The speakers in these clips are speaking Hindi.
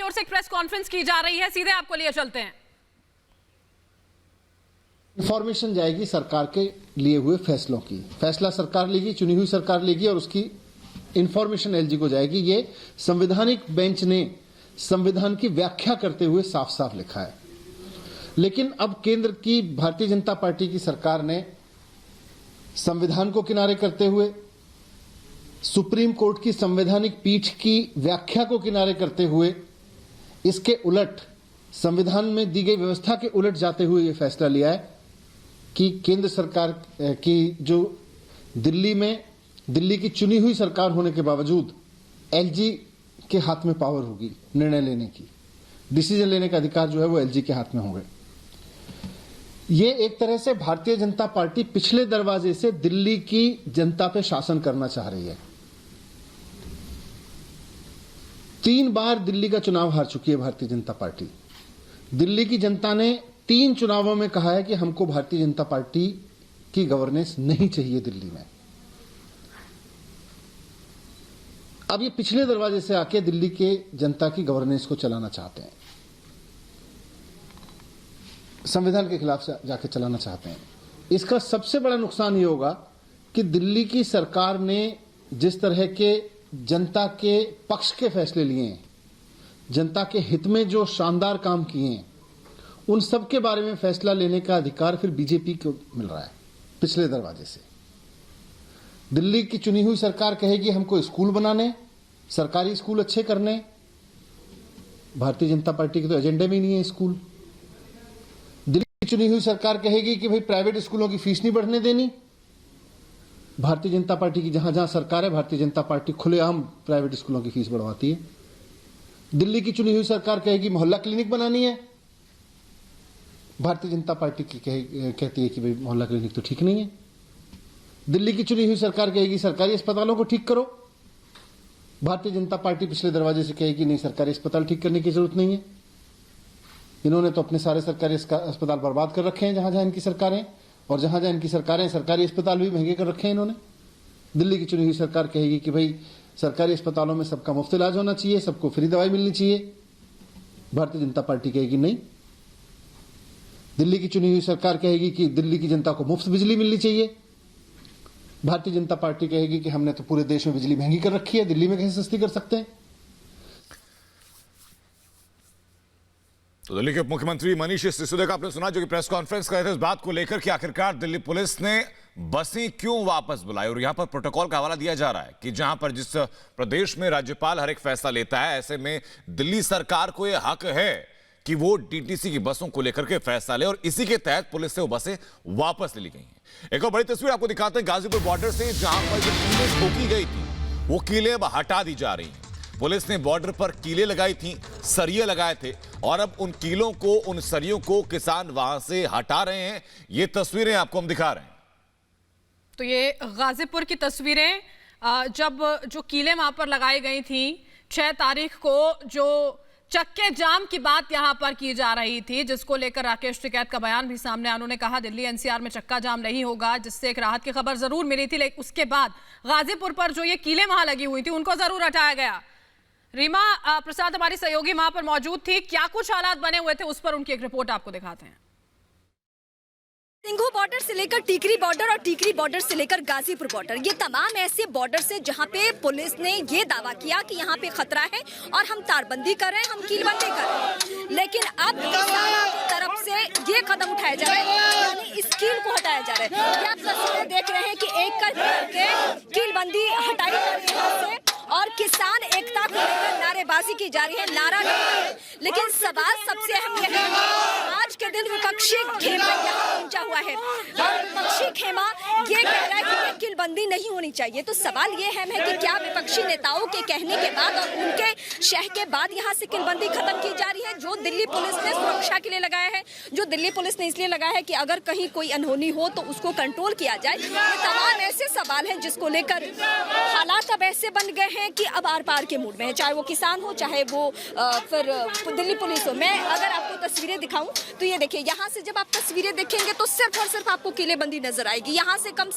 ओर से एक प्रेस कॉन्फ्रेंस की जा रही है, सीधे आपको लिए चलते हैं। इंफॉर्मेशन जाएगी सरकार के लिए हुए फैसलों की, फैसला सरकार लेगी, चुनी हुई सरकार लेगी और उसकी इंफॉर्मेशन एलजी को जाएगी। ये संवैधानिक बेंच ने संविधान की व्याख्या करते हुए साफ साफ लिखा है। लेकिन अब केंद्र की भारतीय जनता पार्टी की सरकार ने संविधान को किनारे करते हुए, सुप्रीम कोर्ट की संवैधानिक पीठ की व्याख्या को किनारे करते हुए, इसके उलट संविधान में दी गई व्यवस्था के उलट जाते हुए यह फैसला लिया है कि केंद्र सरकार की जो दिल्ली की चुनी हुई सरकार होने के बावजूद एलजी के हाथ में पावर होगी, निर्णय लेने की, डिसीजन लेने का अधिकार जो है वो एलजी के हाथ में होंगे। ये एक तरह से भारतीय जनता पार्टी पिछले दरवाजे से दिल्ली की जनता पे शासन करना चाह रही है। 3 बार दिल्ली का चुनाव हार चुकी है भारतीय जनता पार्टी। दिल्ली की जनता ने 3 चुनावों में कहा है कि हमको भारतीय जनता पार्टी की गवर्नेंस नहीं चाहिए दिल्ली में। अब ये पिछले दरवाजे से आके दिल्ली के जनता की गवर्नेंस को चलाना चाहते हैं, संविधान के खिलाफ जाके चलाना चाहते हैं। इसका सबसे बड़ा नुकसान ये होगा कि दिल्ली की सरकार ने जिस तरह के जनता के पक्ष के फैसले लिए हैं, जनता के हित में जो शानदार काम किए हैं, उन सब के बारे में फैसला लेने का अधिकार फिर बीजेपी को मिल रहा है पिछले दरवाजे से। दिल्ली की चुनी हुई सरकार कहेगी हमको स्कूल बनाने, सरकारी स्कूल अच्छे करने। भारतीय जनता पार्टी के तो एजेंडे में ही नहीं है स्कूल। दिल्ली की चुनी हुई सरकार कहेगी कि भाई प्राइवेट स्कूलों की फीस नहीं बढ़ने देनी। भारतीय जनता पार्टी की जहां जहां सरकार है, भारतीय जनता पार्टी खुलेआम प्राइवेट स्कूलों की फीस बढ़वाती है। दिल्ली की चुनी हुई सरकार कहेगी मोहल्ला क्लिनिक बनानी है, भारतीय जनता पार्टी की कहती है कि भाई मोहल्ला क्लिनिक तो ठीक नहीं है। दिल्ली की चुनी हुई सरकार कहेगी सरकारी अस्पतालों को ठीक करो, भारतीय जनता पार्टी पिछले दरवाजे से कहेगी नहीं, सरकारी अस्पताल ठीक करने की जरूरत नहीं है। इन्होंने तो अपने सारे सरकारी अस्पताल बर्बाद कर रखे हैं जहां जहां इनकी सरकारें, और जहां जहां इनकी सरकारें सरकारी अस्पताल भी महंगे कर रखे हैं इन्होंने। दिल्ली की चुनी हुई सरकार कहेगी कि भाई सरकारी अस्पतालों में सबका मुफ्त इलाज होना चाहिए, सबको फ्री दवाई मिलनी चाहिए, भारतीय जनता पार्टी कहेगी नहीं। दिल्ली की चुनी हुई सरकार कहेगी कि दिल्ली की जनता को मुफ्त बिजली मिलनी चाहिए, भारतीय जनता पार्टी कहेगी कि हमने तो पूरे देश में बिजली महंगी कर रखी है, दिल्ली में कैसे सस्ती कर सकते हैं। तो दिल्ली के उप मुख्यमंत्री मनीष सिसोदिया का आपने सुना, जो कि प्रेस कॉन्फ्रेंस कर रहे थे इस बात को लेकर कि आखिरकार दिल्ली पुलिस ने बसें क्यों वापस बुलाई। और यहां पर प्रोटोकॉल का हवाला दिया जा रहा है कि जहां पर जिस प्रदेश में राज्यपाल हर एक फैसला लेता है, ऐसे में दिल्ली सरकार को यह हक है कि वो डीटीसी की बसों को लेकर के फैसला ले, और इसी के तहत पुलिस से वो बसें वापस ले ली गई हैं। एक और बड़ी तस्वीर आपको दिखाते हैं गाजीपुर बॉर्डर से, जहां पर जो कीलें ठोकी गई थी वो कीलें अब हटा दी जा रही हैं। पुलिस ने बॉर्डर पर कीलें लगाई थी, सरिये लगाए थे, और अब उन कीलों को, उन सरियों को किसान वहां से हटा रहे हैं। ये तस्वीरें आपको हम दिखा रहे हैं। तो ये गाजीपुर की तस्वीरें, जब जो कीलें वहां पर लगाई गई थी 6 तारीख को, जो चक्के जाम की बात यहां पर की जा रही थी, जिसको लेकर राकेश टिकैत का बयान भी सामने आया। उन्होंने कहा दिल्ली एनसीआर में चक्का जाम नहीं होगा, जिससे एक राहत की खबर जरूर मिली थी, लेकिन उसके बाद गाजीपुर पर जो ये कीलें वहां लगी हुई थी उनको जरूर हटाया गया। रीमा प्रसाद हमारी सहयोगी वहां पर मौजूद थी, क्या कुछ हालात बने हुए थे उस पर उनकी एक रिपोर्ट आपको दिखाते हैं। सिंघू बॉर्डर से लेकर टीकरी बॉर्डर और टीकरी बॉर्डर से लेकर गाजीपुर बॉर्डर, ये तमाम ऐसे बॉर्डर से जहां पे पुलिस ने ये दावा किया कि यहाँ पे खतरा है और हम तारबंदी कर रहे हैं, हम कीलबंदी कर रहे हैं, लेकिन अब किसानों की तरफ से ये कदम उठाया जा रहा है, यानी इस कील को हटाया जा रहा है। ये आप तस्वीरें देख रहे हैं कि एक करके कीलबंदी हटाई जा रही है यहाँ से, और किसान एकता को लेकर नारेबाजी की जा रही है, नारा लग रहा है। लेकिन सवाल सबसे अहम यह है, आज के दिन विपक्षी खेमा यहाँ पहुंचा हुआ है और विपक्षी खेमा ये कह रहा है कि ये किलबंदी नहीं होनी चाहिए। तो सवाल ये है कि क्या विपक्षी नेताओं के कहने के बाद और उनके शह के बाद यहाँ से किलबंदी खत्म की जा रही है, जो दिल्ली पुलिस ने सुरक्षा के लिए लगाया है, जो दिल्ली पुलिस ने इसलिए लगाया है कि अगर कहीं कोई अनहोनी हो तो उसको कंट्रोल किया जाए। ये तमाम ऐसे सवाल हैं जिसको लेकर हालात अब ऐसे बन गए हैं हैं कि अब आर पार के मूड में है, चाहे वो किसान हो, चाहे वो फिर दिल्ली पुलिस हो। मैं अगर आपको तस्वीरें दिखाऊं तो ये देखिए, यहाँ से जब आप तस्वीरें देखेंगे तो सिर्फ और सिर्फ आपको किलेबंदी नजर आएगी। यहाँ से कम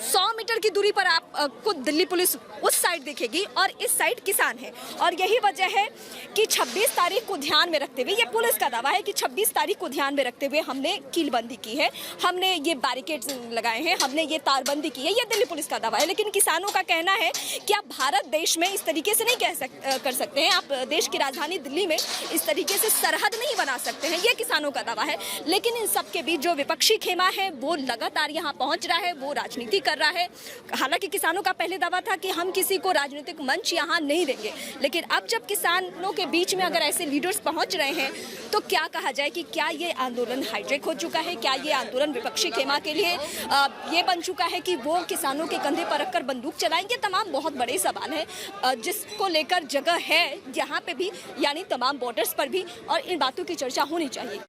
100 मीटर की दूरी पर आपको दिल्ली पुलिस उस साइड दिखेगी और इस साइड किसान है। और यही वजह है कि 26 तारीख को ध्यान में रखते हुए, ये पुलिस का दावा है कि 26 तारीख को ध्यान में रखते हुए हमने कीलबंदी की है, हमने ये बैरिकेड्स लगाए हैं, हमने ये तारबंदी की है। ये दिल्ली पुलिस का दावा है, लेकिन किसानों का कहना है कि आप भारत देश में इस तरीके से नहीं कर सकते हैं, आप देश की राजधानी दिल्ली में इस तरीके से सरहद नहीं बना सकते हैं। ये किसानों का दावा है। लेकिन इन सब के बीच जो विपक्षी खेमा है वो लगातार यहाँ पहुंच रहा है, वो राजनीति कर रहा है। हालांकि किसानों का पहले दावा था कि हम किसी को राजनीतिक मंच यहाँ नहीं देंगे, लेकिन अब जब किसानों के बीच में अगर ऐसे लीडर्स पहुंच रहे हैं तो क्या कहा जाए कि क्या ये आंदोलन हाईजेक हो चुका है, क्या ये आंदोलन विपक्षी खेमा के लिए ये बन चुका है कि वो किसानों के कंधे पर रखकर बंदूक चलाएंगे। तमाम बहुत बड़े सवाल हैं जिसको लेकर जगह है यहाँ पे भी, यानी तमाम बॉर्डर्स पर भी, और इन बातों की चर्चा होनी चाहिए।